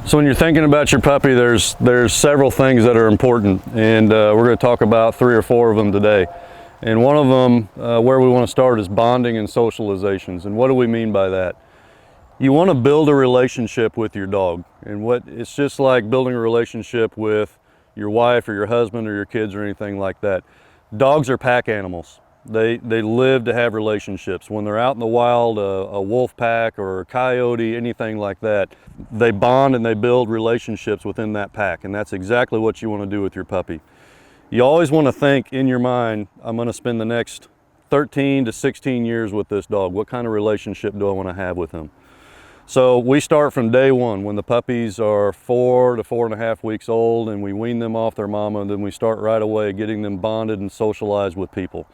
So when you're thinking about your puppy, there's several things that are important, and we're going to talk about 3 or 4 of them today. And one of them, where we want to start, is bonding and socializations. And what do we mean by that? You want to build a relationship with your dog, and it's just like building a relationship with your wife or your husband or your kids or anything like that. Dogs are pack animals. They live to have relationships. When they're out in the wild, a wolf pack or a coyote, anything like that, they bond and they build relationships within that pack, and that's exactly what you want to do with your puppy. You always want to think in your mind, I'm going to spend the next 13 to 16 years with this dog. What kind of relationship do I want to have with him? So we start from day one when the puppies are 4 to 4.5 weeks old, and we wean them off their mama, and then we start right away getting them bonded and socialized with people.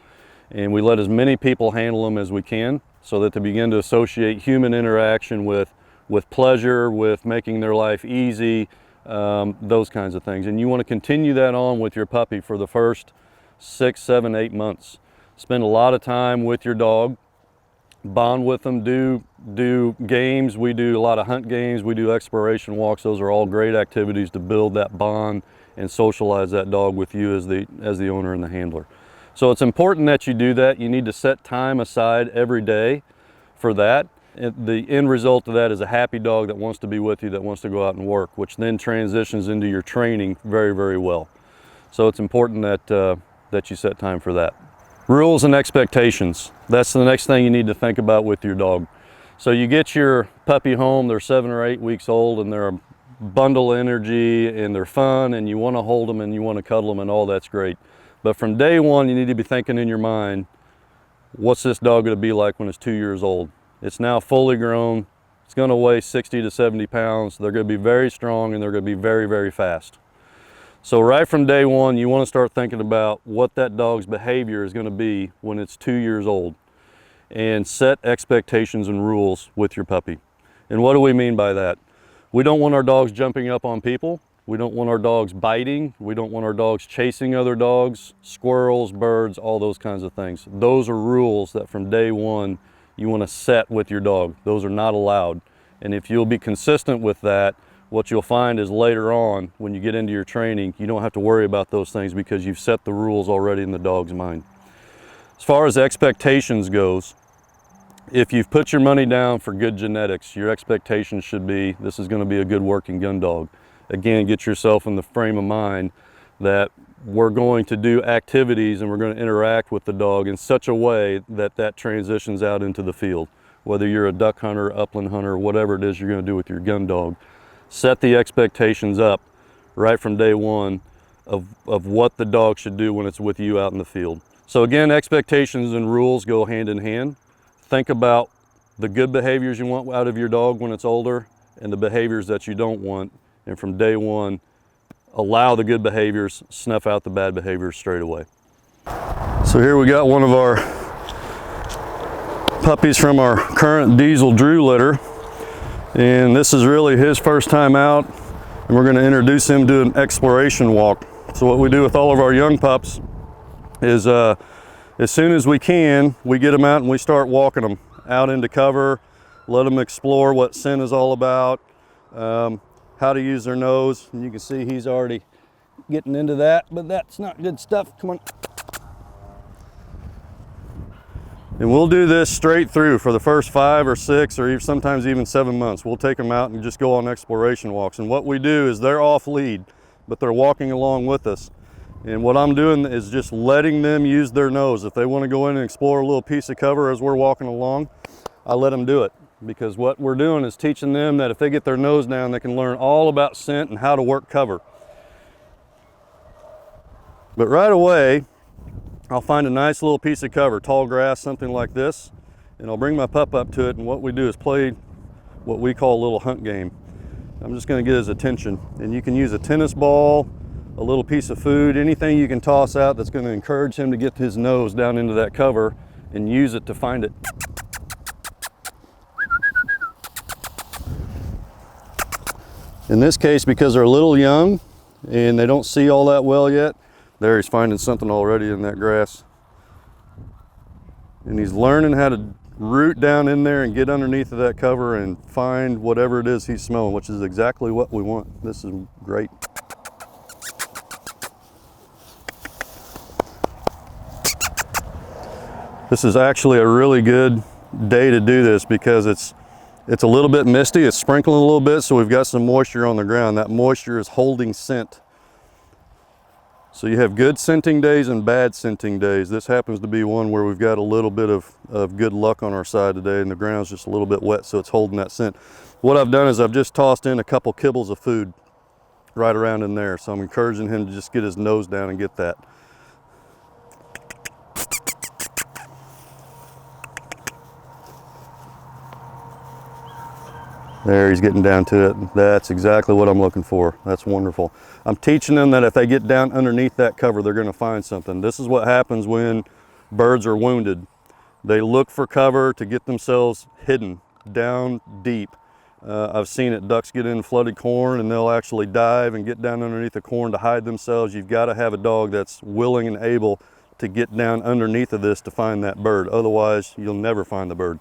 And we let as many people handle them as we can so that they begin to associate human interaction with pleasure, with making their life easy, those kinds of things. And you want to continue that on with your puppy for the first 6, 7, 8 months. Spend a lot of time with your dog, bond with them, do games. We do a lot of hunt games, we do exploration walks. Those are all great activities to build that bond and socialize that dog with you as the owner and the handler. So it's important that you do that. You need to set time aside every day for that. The end result of that is a happy dog that wants to be with you, that wants to go out and work, which then transitions into your training very, very well. So it's important that you set time for that. Rules and expectations. That's the next thing you need to think about with your dog. So you get your puppy home, they're 7 or 8 weeks old, and they're a bundle of energy, and they're fun, and you want to hold them and you want to cuddle them, and all that's great. But from day one, you need to be thinking in your mind, what's this dog going to be like when it's 2 years old? It's now fully grown. It's going to weigh 60 to 70 pounds. They're going to be very strong, and they're going to be very, very fast. So right from day one, you want to start thinking about what that dog's behavior is going to be when it's 2 years old, and set expectations and rules with your puppy. And what do we mean by that? We don't want our dogs jumping up on people. We don't want our dogs biting. We don't want our dogs chasing other dogs, squirrels, birds, all those kinds of things. Those are rules that from day one you want to set with your dog. Those are not allowed. And if you'll be consistent with that, what you'll find is later on, when you get into your training, you don't have to worry about those things because you've set the rules already in the dog's mind. As far as expectations goes, if you've put your money down for good genetics, your expectations should be, this is going to be a good working gun dog. Again, get yourself in the frame of mind that we're going to do activities and we're going to interact with the dog in such a way that that transitions out into the field. Whether you're a duck hunter, upland hunter, whatever it is you're going to do with your gun dog, set the expectations up right from day one of what the dog should do when it's with you out in the field. So again, expectations and rules go hand in hand. Think about the good behaviors you want out of your dog when it's older and the behaviors that you don't want. And from day one, allow the good behaviors, snuff out the bad behaviors straight away. So here we got one of our puppies from our current diesel Drew litter. And this is really his first time out. And we're going to introduce him to an exploration walk. So what we do with all of our young pups is as soon as we can, we get them out and we start walking them out into cover, let them explore what scent is all about. How to use their nose, and you can see he's already getting into that, but that's not good stuff. Come on. And we'll do this straight through for the first 5 or 6 or sometimes even 7 months. We'll take them out and just go on exploration walks. And what we do is they're off lead, but they're walking along with us. And what I'm doing is just letting them use their nose. If they want to go in and explore a little piece of cover as we're walking along, I let them do it. Because what we're doing is teaching them that if they get their nose down, they can learn all about scent and how to work cover. But right away, I'll find a nice little piece of cover, tall grass, something like this, and I'll bring my pup up to it, and what we do is play what we call a little hunt game. I'm just going to get his attention, and you can use a tennis ball, a little piece of food, anything you can toss out that's going to encourage him to get his nose down into that cover and use it to find it. In this case, because they're a little young and they don't see all that well yet, there he's finding something already in that grass. And he's learning how root down in there and get underneath of that cover and find whatever it is he's smelling, which is exactly what we want. This is great. This is actually a really good day to do this because it's a little bit misty, it's sprinkling a little bit, so we've got some moisture on the ground. That moisture is holding scent. So you have good scenting days and bad scenting days. This happens to be one where we've got a little bit of good luck on our side today, and the ground's just a little bit wet, so it's holding that scent. What I've done is I've just tossed in a couple kibbles of food right around in there. So I'm encouraging him to just get his nose down and get that. There, he's getting down to it. That's exactly what I'm looking for. That's wonderful. I'm teaching them that if they get down underneath that cover, they're going to find something. This is what happens when birds are wounded. They look for cover to get themselves hidden down deep. I've seen it. Ducks get in flooded corn and they'll actually dive and get down underneath the corn to hide themselves. You've got to have a dog that's willing and able to get down underneath of this to find that bird. Otherwise, you'll never find the bird.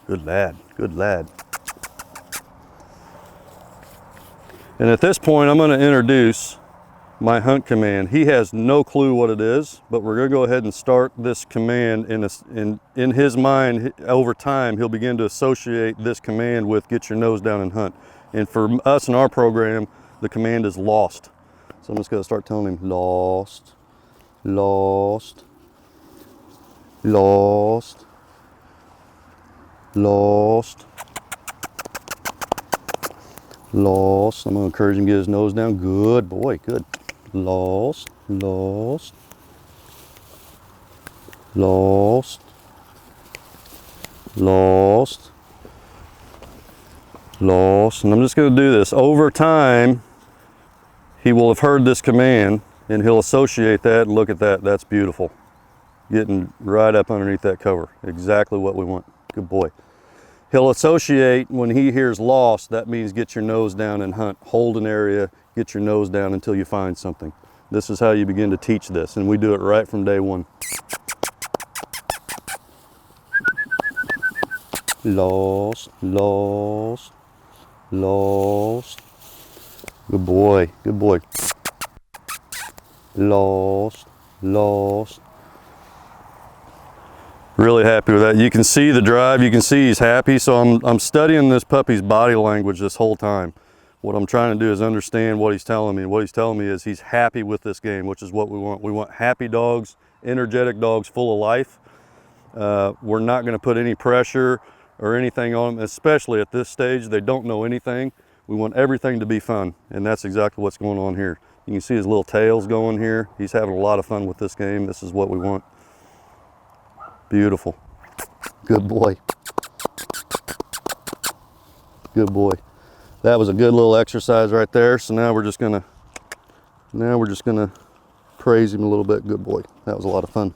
Good lad, good lad. And at this point, I'm going to introduce my hunt command. He has no clue what it is, but we're going to go ahead and start this command. In his mind, over time, he'll begin to associate this command with get your nose down and hunt. And for us in our program, the command is lost. So I'm just going to start telling him lost, lost, lost, lost, lost. I'm going to encourage him to get his nose down. Good boy, good. Lost, lost, lost, lost, lost. And I'm just going to do this. Over time, he will have heard this command and he'll associate that. Look at that, that's beautiful. Getting right up underneath that cover. Exactly what we want. Good boy. He'll associate when he hears lost, that means get your nose down and hunt. Hold an area, get your nose down until you find something. This is how you begin to teach this, and we do it right from day one. Lost, lost, lost. Good boy, good boy. Lost, lost. Really happy with that. You can see the drive, you can see he's happy. So I'm studying this puppy's body language this whole time. What I'm trying to do is understand what he's telling me. What he's telling me is he's happy with this game, which is what we want. We want happy dogs, energetic dogs full of life. We're not going to put any pressure or anything on them, especially at this stage. They don't know anything. We want everything to be fun, and that's exactly what's going on here. You can see his little tails going here. He's having a lot of fun with this game. This is what we want. Beautiful. Good boy. Good boy. That was a good little exercise right there. So now we're just gonna praise him a little bit. Good boy. That was a lot of fun.